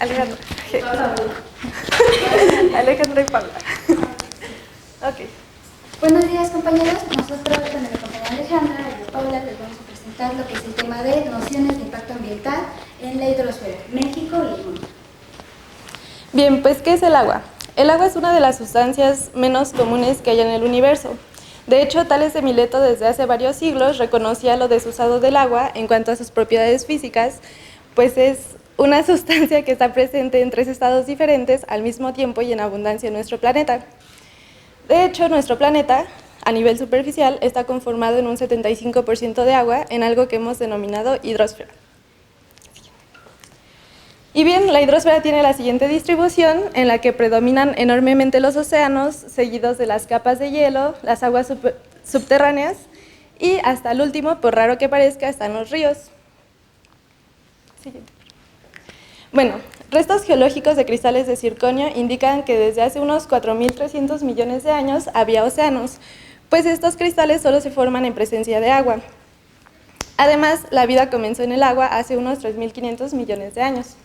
Alejandra. Alejandra y Paula. Ok. Buenos días, compañeros. Nosotros, con mi compañera Alejandra y Paula, les vamos a presentar lo que es el tema de nociones de impacto ambiental en la hidrosfera, México y el mundo. Bien, pues, ¿qué es el agua? El agua es una de las sustancias menos comunes que hay en el universo. De hecho, Tales de Mileto desde hace varios siglos reconocía lo desusado del agua en cuanto a sus propiedades físicas, pues es una sustancia que está presente en 3 estados diferentes al mismo tiempo y en abundancia en nuestro planeta. De hecho, nuestro planeta, a nivel superficial, está conformado en un 75% de agua en algo que hemos denominado hidrosfera. Y bien, la hidrosfera tiene la siguiente distribución, en la que predominan enormemente los océanos, seguidos de las capas de hielo, las aguas subterráneas y hasta el último, por raro que parezca, están los ríos. Siguiente. Bueno, restos geológicos de cristales de circonio indican que desde hace unos 4.300 millones de años había océanos, pues estos cristales solo se forman en presencia de agua. Además, la vida comenzó en el agua hace unos 3.500 millones de años.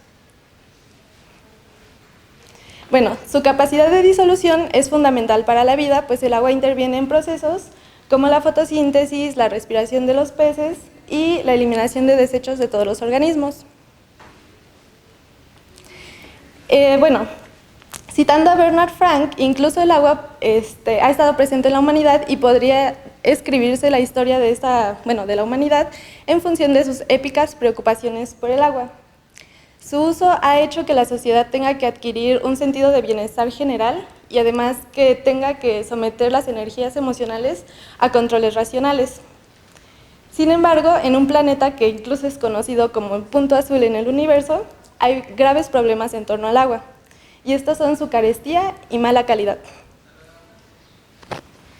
Bueno, su capacidad de disolución es fundamental para la vida, pues el agua interviene en procesos como la fotosíntesis, la respiración de los peces y la eliminación de desechos de todos los organismos. Bueno, citando a Bernard Frank, incluso el agua ha estado presente en la humanidad y podría escribirse la historia de la humanidad en función de sus épicas preocupaciones por el agua. Su uso ha hecho que la sociedad tenga que adquirir un sentido de bienestar general y además que tenga que someter las energías emocionales a controles racionales. Sin embargo, en un planeta que incluso es conocido como el punto azul en el universo, hay graves problemas en torno al agua, y estos son su carestía y mala calidad.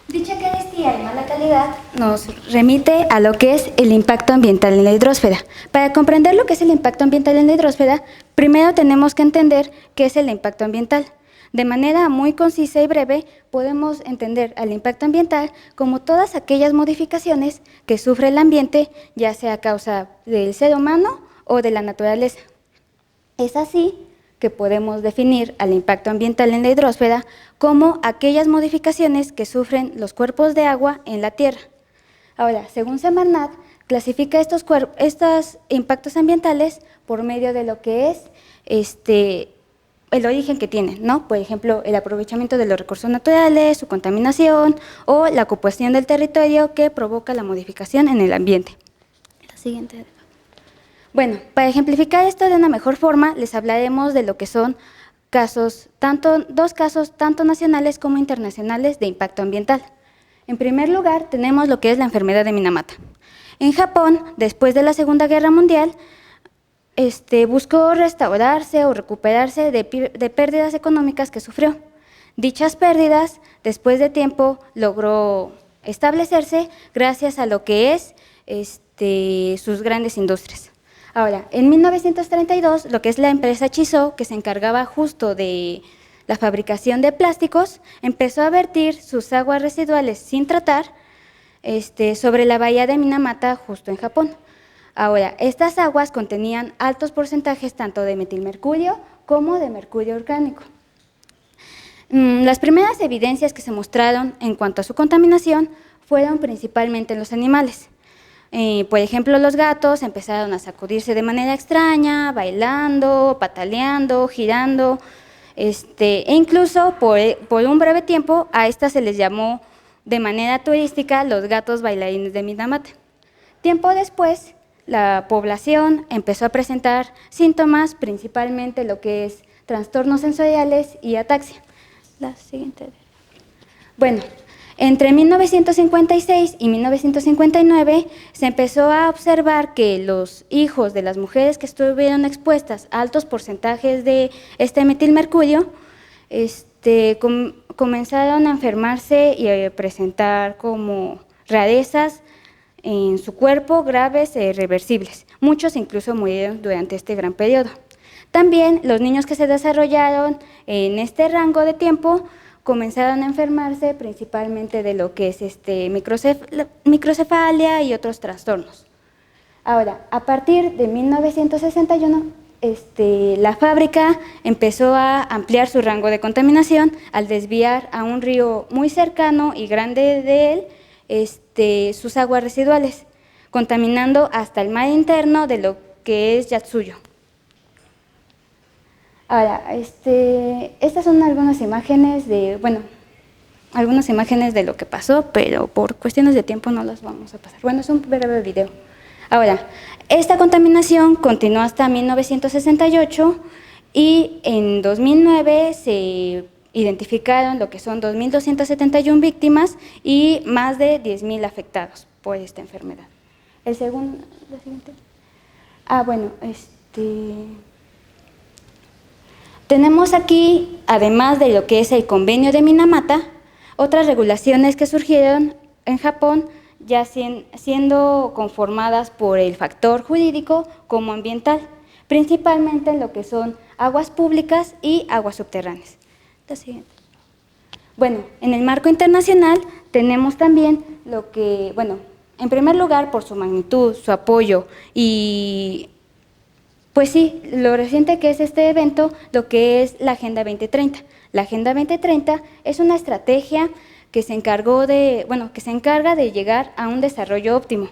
Dicha carestía y mala calidad nos remite a lo que es el impacto ambiental en la hidrosfera. Para comprender lo que es el impacto ambiental en la hidrosfera, primero tenemos que entender qué es el impacto ambiental. De manera muy concisa y breve, podemos entender al impacto ambiental como todas aquellas modificaciones que sufre el ambiente, ya sea a causa del ser humano o de la naturaleza. Es así que podemos definir al impacto ambiental en la hidrosfera como aquellas modificaciones que sufren los cuerpos de agua en la Tierra. Ahora, según Semarnat, clasifica estos impactos ambientales por medio de lo que es el origen que tienen, ¿no? Por ejemplo, el aprovechamiento de los recursos naturales, su contaminación o la ocupación del territorio que provoca la modificación en el ambiente. La siguiente. Bueno, para ejemplificar esto de una mejor forma, les hablaremos de lo que son dos casos tanto nacionales como internacionales de impacto ambiental. En primer lugar, tenemos lo que es la enfermedad de Minamata. En Japón, después de la Segunda Guerra Mundial, buscó restaurarse o recuperarse de pérdidas económicas que sufrió. Dichas pérdidas, después de tiempo, logró establecerse gracias a lo que es sus grandes industrias. Ahora, en 1932, lo que es la empresa Chizou, que se encargaba justo de la fabricación de plásticos, empezó a vertir sus aguas residuales sin tratar sobre la bahía de Minamata, justo en Japón. Ahora, estas aguas contenían altos porcentajes tanto de metilmercurio como de mercurio orgánico. Las primeras evidencias que se mostraron en cuanto a su contaminación fueron principalmente en los animales. Por ejemplo, los gatos empezaron a sacudirse de manera extraña, bailando, pataleando, girando, e incluso por un breve tiempo a estas se les llamó de manera turística los gatos bailarines de Minamata. Tiempo después, la población empezó a presentar síntomas, principalmente lo que es trastornos sensoriales y ataxia. La siguiente. Bueno, entre 1956 y 1959 se empezó a observar que los hijos de las mujeres que estuvieron expuestas a altos porcentajes de metilmercurio comenzaron a enfermarse y a presentar como rarezas en su cuerpo graves e irreversibles. Muchos incluso murieron durante este gran periodo. También los niños que se desarrollaron en este rango de tiempo comenzaron a enfermarse principalmente de lo que es microcefalia y otros trastornos. Ahora, a partir de 1961, la fábrica empezó a ampliar su rango de contaminación al desviar a un río muy cercano y grande de él sus aguas residuales, contaminando hasta el mar interno de lo que es Yatsuyo. Ahora, estas son algunas imágenes de lo que pasó, pero por cuestiones de tiempo no las vamos a pasar. Bueno, es un breve video. Ahora, esta contaminación continuó hasta 1968 y en 2009 se identificaron lo que son 2.271 víctimas y más de 10.000 afectados por esta enfermedad. La siguiente. Tenemos aquí, además de lo que es el convenio de Minamata, otras regulaciones que surgieron en Japón, ya siendo conformadas por el factor jurídico como ambiental, principalmente en lo que son aguas públicas y aguas subterráneas. La siguiente. Bueno, en el marco internacional tenemos también lo que, en primer lugar, por su magnitud, su apoyo y, pues sí, lo reciente que es este evento, lo que es la Agenda 2030. La Agenda 2030 es una estrategia que se encarga de llegar a un desarrollo óptimo.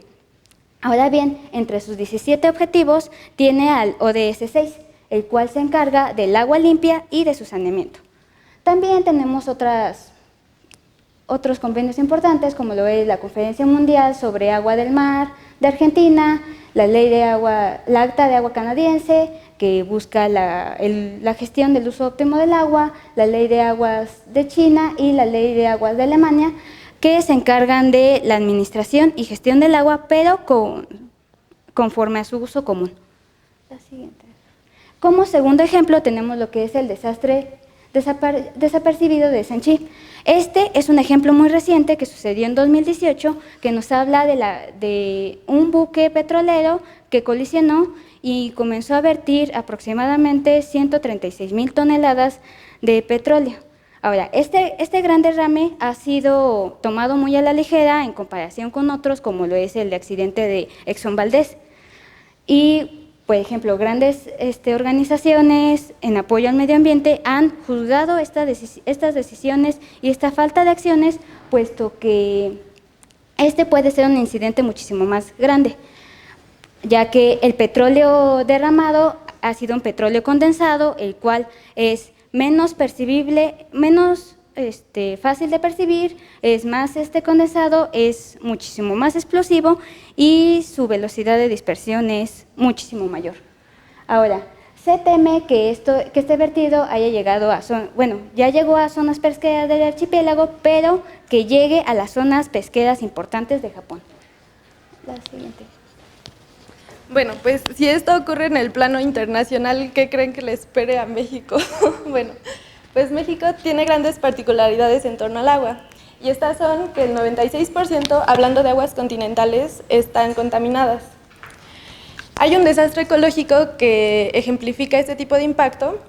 Ahora bien, entre sus 17 objetivos tiene al ODS 6, el cual se encarga del agua limpia y de su saneamiento. También tenemos otros convenios importantes, como lo es la Conferencia Mundial sobre Agua del Mar de Argentina, la Acta de Agua Canadiense, que busca la gestión del uso óptimo del agua, la Ley de Aguas de China y la Ley de Aguas de Alemania, que se encargan de la administración y gestión del agua, pero conforme a su uso común. La siguiente. Como segundo ejemplo tenemos lo que es el desastre desapercibido de Sanchi. Este es un ejemplo muy reciente que sucedió en 2018, que nos habla de un buque petrolero que colisionó y comenzó a vertir aproximadamente 136,000 toneladas de petróleo. Ahora, este gran derrame ha sido tomado muy a la ligera en comparación con otros, como lo es el accidente de Exxon Valdez. Y, por ejemplo, grandes organizaciones en apoyo al medio ambiente han juzgado estas decisiones y esta falta de acciones, puesto que puede ser un incidente muchísimo más grande, ya que el petróleo derramado ha sido un petróleo condensado, el cual es menos percibible, menos fácil de percibir, es más condensado, es muchísimo más explosivo y su velocidad de dispersión es muchísimo mayor. Ahora, se teme que este vertido haya llegado ya llegó a zonas pesqueras del archipiélago, pero que llegue a las zonas pesqueras importantes de Japón. La siguiente. Bueno, pues si esto ocurre en el plano internacional, ¿qué creen que le espere a México? Bueno, pues México tiene grandes particularidades en torno al agua, y estas son que el 96%, hablando de aguas continentales, están contaminadas. Hay un desastre ecológico que ejemplifica este tipo de impacto,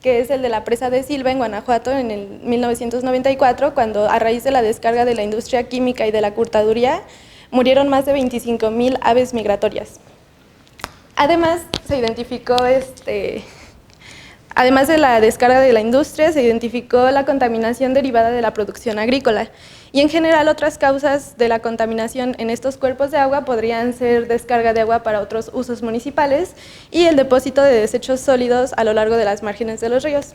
que es el de la presa de Silva en Guanajuato en el 1994, cuando a raíz de la descarga de la industria química y de la curtaduría, murieron más de 25,000 aves migratorias. Además, se identificó, además de la descarga de la industria, se identificó la contaminación derivada de la producción agrícola. Y en general, otras causas de la contaminación en estos cuerpos de agua podrían ser descarga de agua para otros usos municipales y el depósito de desechos sólidos a lo largo de las márgenes de los ríos.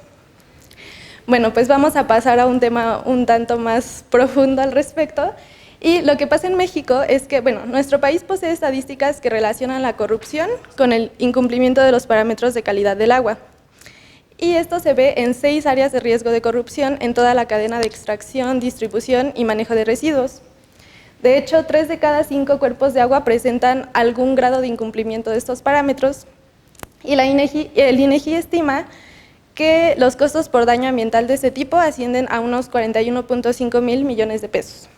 Bueno, pues vamos a pasar a un tema un tanto más profundo al respecto. Y lo que pasa en México es que, nuestro país posee estadísticas que relacionan la corrupción con el incumplimiento de los parámetros de calidad del agua. Y esto se ve en 6 áreas de riesgo de corrupción en toda la cadena de extracción, distribución y manejo de residuos. De hecho, 3 de cada 5 cuerpos de agua presentan algún grado de incumplimiento de estos parámetros, y el INEGI estima que los costos por daño ambiental de este tipo ascienden a unos 41.5 mil millones de pesos.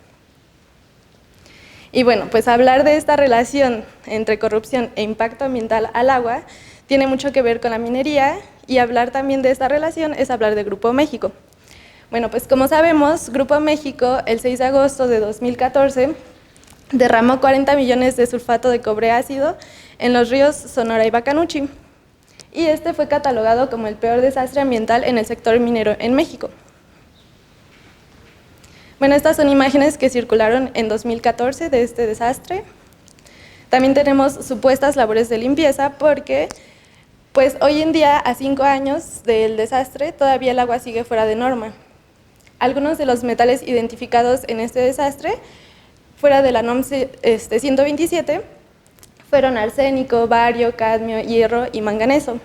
Y pues hablar de esta relación entre corrupción e impacto ambiental al agua tiene mucho que ver con la minería, y hablar también de esta relación es hablar de Grupo México. Pues como sabemos, Grupo México el 6 de agosto de 2014 derramó 40 millones de sulfato de cobre ácido en los ríos Sonora y Bacanuchi. y este fue catalogado como el peor desastre ambiental en el sector minero en México. Bueno, estas son imágenes que circularon en 2014 de este desastre. También tenemos supuestas labores de limpieza porque, pues hoy en día, a 5 años del desastre, todavía el agua sigue fuera de norma. Algunos de los metales identificados en este desastre, fuera de la NOM 127, fueron arsénico, bario, cadmio, hierro y manganeso.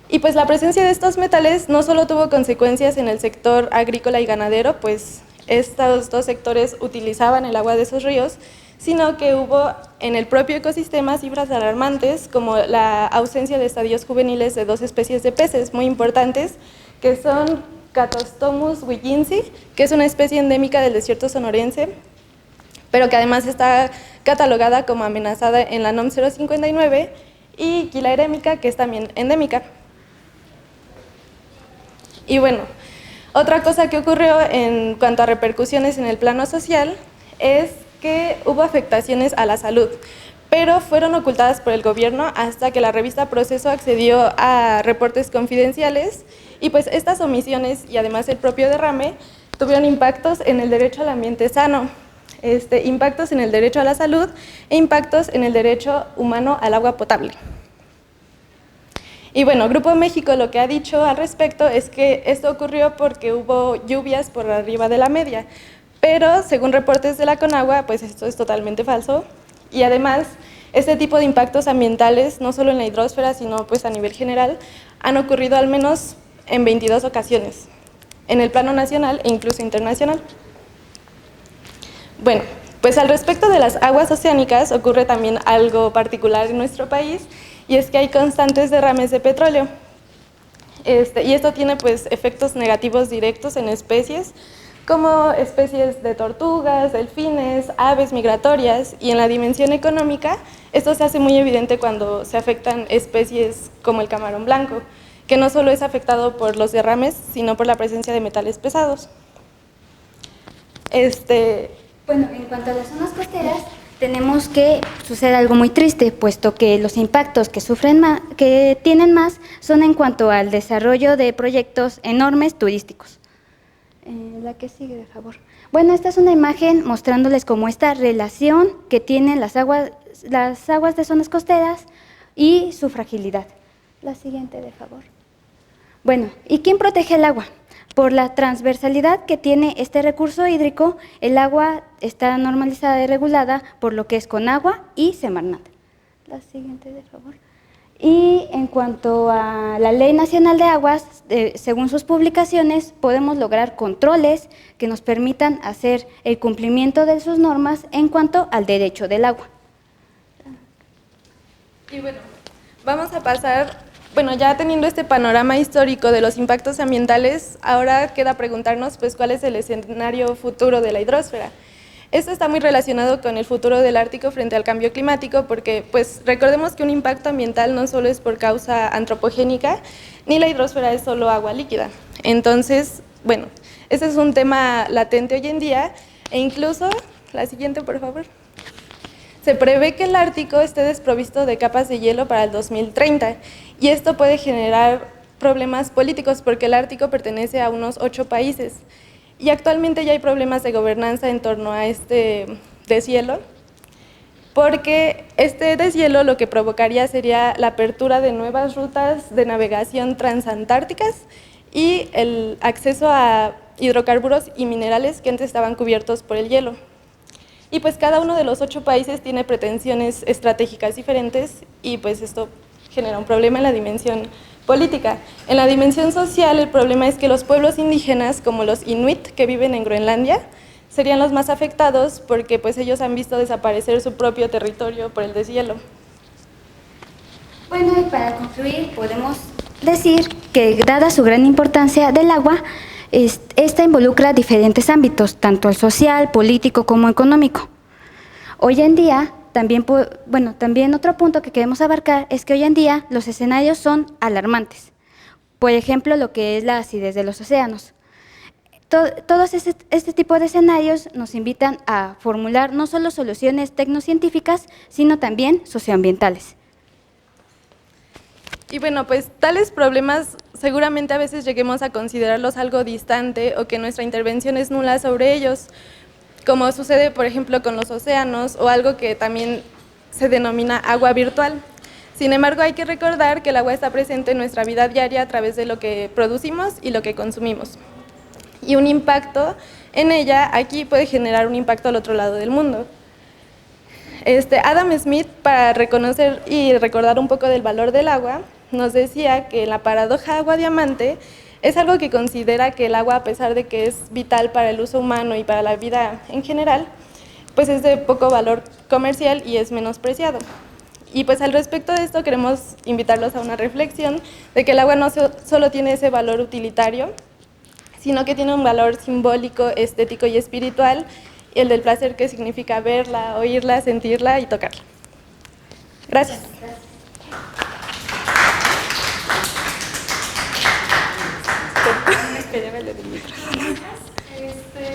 Y pues la presencia de estos metales no solo tuvo consecuencias en el sector agrícola y ganadero, pues estos dos sectores utilizaban el agua de esos ríos, sino que hubo en el propio ecosistema cifras alarmantes como la ausencia de estadios juveniles de 2 especies de peces muy importantes, que son Catostomus williamsi, que es una especie endémica del desierto sonorense, pero que además está catalogada como amenazada en la NOM 059, y Quila eremica, que es también endémica. Y bueno, otra cosa que ocurrió en cuanto a repercusiones en el plano social es que hubo afectaciones a la salud, pero fueron ocultadas por el gobierno hasta que la revista Proceso accedió a reportes confidenciales, y pues estas omisiones y además el propio derrame tuvieron impactos en el derecho al ambiente sano, impactos en el derecho a la salud e impactos en el derecho humano al agua potable. Y bueno, Grupo México lo que ha dicho al respecto es que esto ocurrió porque hubo lluvias por arriba de la media, pero según reportes de la Conagua, pues esto es totalmente falso, y además este tipo de impactos ambientales, no solo en la hidrosfera, sino pues a nivel general, han ocurrido al menos en 22 ocasiones, en el plano nacional e incluso internacional. Bueno, pues al respecto de las aguas oceánicas ocurre también algo particular en nuestro país, y es que hay constantes derrames de petróleo. Y esto tiene pues efectos negativos directos en especies, como especies de tortugas, delfines, aves migratorias, y en la dimensión económica esto se hace muy evidente cuando se afectan especies como el camarón blanco, que no solo es afectado por los derrames, sino por la presencia de metales pesados. Bueno, en cuanto a las zonas costeras, tenemos que sucede algo muy triste, puesto que los impactos que tienen más son en cuanto al desarrollo de proyectos enormes turísticos. La que sigue, de favor. Bueno, esta es una imagen mostrándoles como esta relación que tienen las aguas de zonas costeras y su fragilidad. La siguiente, de favor. Bueno, ¿y quién protege el agua? Por la transversalidad que tiene este recurso hídrico, el agua está normalizada y regulada por lo que es Conagua y Semarnat. La siguiente, de favor. Y en cuanto a la Ley Nacional de Aguas, según sus publicaciones, podemos lograr controles que nos permitan hacer el cumplimiento de sus normas en cuanto al derecho del agua. Y bueno, vamos a pasar, ya teniendo este panorama histórico de los impactos ambientales, ahora queda preguntarnos pues cuál es el escenario futuro de la hidrosfera. Esto está muy relacionado con el futuro del Ártico frente al cambio climático, porque pues recordemos que un impacto ambiental no solo es por causa antropogénica, ni la hidrosfera es solo agua líquida. Entonces, ese es un tema latente hoy en día, e incluso, la siguiente por favor, se prevé que el Ártico esté desprovisto de capas de hielo para el 2030, y esto puede generar problemas políticos porque el Ártico pertenece a unos 8 países, y actualmente ya hay problemas de gobernanza en torno a este deshielo, porque este deshielo lo que provocaría sería la apertura de nuevas rutas de navegación transantárticas y el acceso a hidrocarburos y minerales que antes estaban cubiertos por el hielo. Y pues cada uno de los 8 países tiene pretensiones estratégicas diferentes, y pues esto genera un problema en la dimensión política. En la dimensión social, el problema es que los pueblos indígenas, como los inuit que viven en Groenlandia, serían los más afectados porque pues ellos han visto desaparecer su propio territorio por el deshielo. Bueno, y para concluir, podemos decir que dada su gran importancia del agua, esta involucra diferentes ámbitos, tanto el social, político como económico. Hoy en día, también otro punto que queremos abarcar es que hoy en día los escenarios son alarmantes. Por ejemplo, lo que es la acidez de los océanos. Todos este tipo de escenarios nos invitan a formular no solo soluciones tecnocientíficas, sino también socioambientales. Y bueno, pues tales problemas seguramente a veces lleguemos a considerarlos algo distante o que nuestra intervención es nula sobre ellos, como sucede, por ejemplo, con los océanos o algo que también se denomina agua virtual. Sin embargo, hay que recordar que el agua está presente en nuestra vida diaria a través de lo que producimos y lo que consumimos. Y un impacto en ella aquí puede generar un impacto al otro lado del mundo. Adam Smith, para reconocer y recordar un poco del valor del agua, nos decía que la paradoja agua-diamante es algo que considera que el agua, a pesar de que es vital para el uso humano y para la vida en general, pues es de poco valor comercial y es menospreciado. Y pues al respecto de esto queremos invitarlos a una reflexión de que el agua no solo tiene ese valor utilitario, sino que tiene un valor simbólico, estético y espiritual, el del placer que significa verla, oírla, sentirla y tocarla. Gracias.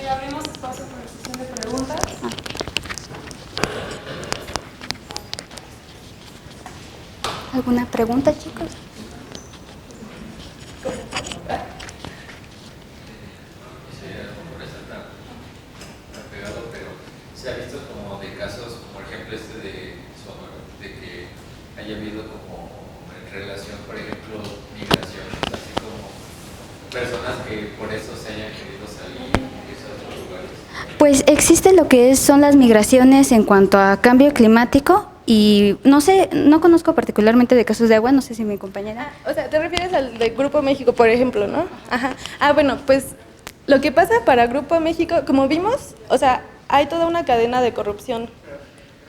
Abrimos espacio para la sesión de preguntas. ¿Alguna pregunta, chicos? Se ha visto como de casos, como por ejemplo de Sonora, de que haya habido como en relación, por ejemplo, migraciones, así como personas que por eso se hayan querido salir y irse a otros lugares. Pues existe lo que son las migraciones en cuanto a cambio climático y no sé, no conozco particularmente de casos de agua, no sé si mi compañera. O sea, te refieres al de Grupo México, por ejemplo, ¿no? Ajá. Bueno, pues lo que pasa para Grupo México, como vimos, o sea, hay toda una cadena de corrupción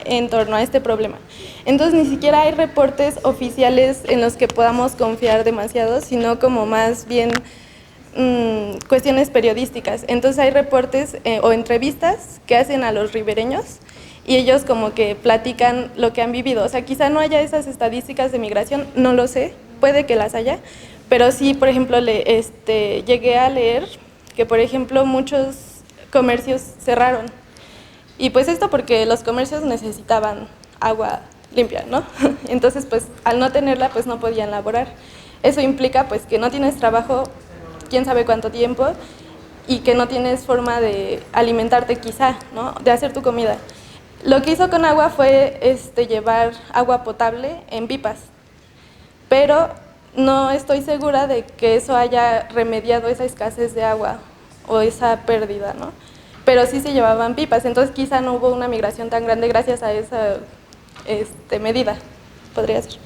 en torno a este problema. Entonces, ni siquiera hay reportes oficiales en los que podamos confiar demasiado, sino como más bien cuestiones periodísticas. Entonces, hay reportes o entrevistas que hacen a los ribereños y ellos como que platican lo que han vivido. O sea, quizá no haya esas estadísticas de migración, no lo sé, puede que las haya, pero sí, por ejemplo, llegué a leer que, por ejemplo, muchos comercios cerraron. Y pues esto porque los comercios necesitaban agua limpia, ¿no? Entonces, pues al no tenerla, pues no podían laborar. Eso implica pues que no tienes trabajo, quién sabe cuánto tiempo, y que no tienes forma de alimentarte quizá, ¿no? De hacer tu comida. Lo que hizo con agua fue llevar agua potable en pipas, pero no estoy segura de que eso haya remediado esa escasez de agua o esa pérdida, ¿no? Pero sí se llevaban pipas, entonces quizá no hubo una migración tan grande gracias a esa medida, podría ser.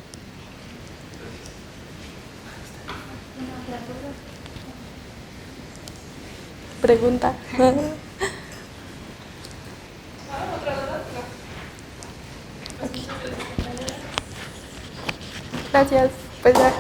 Pregunta. Gracias, pues ya.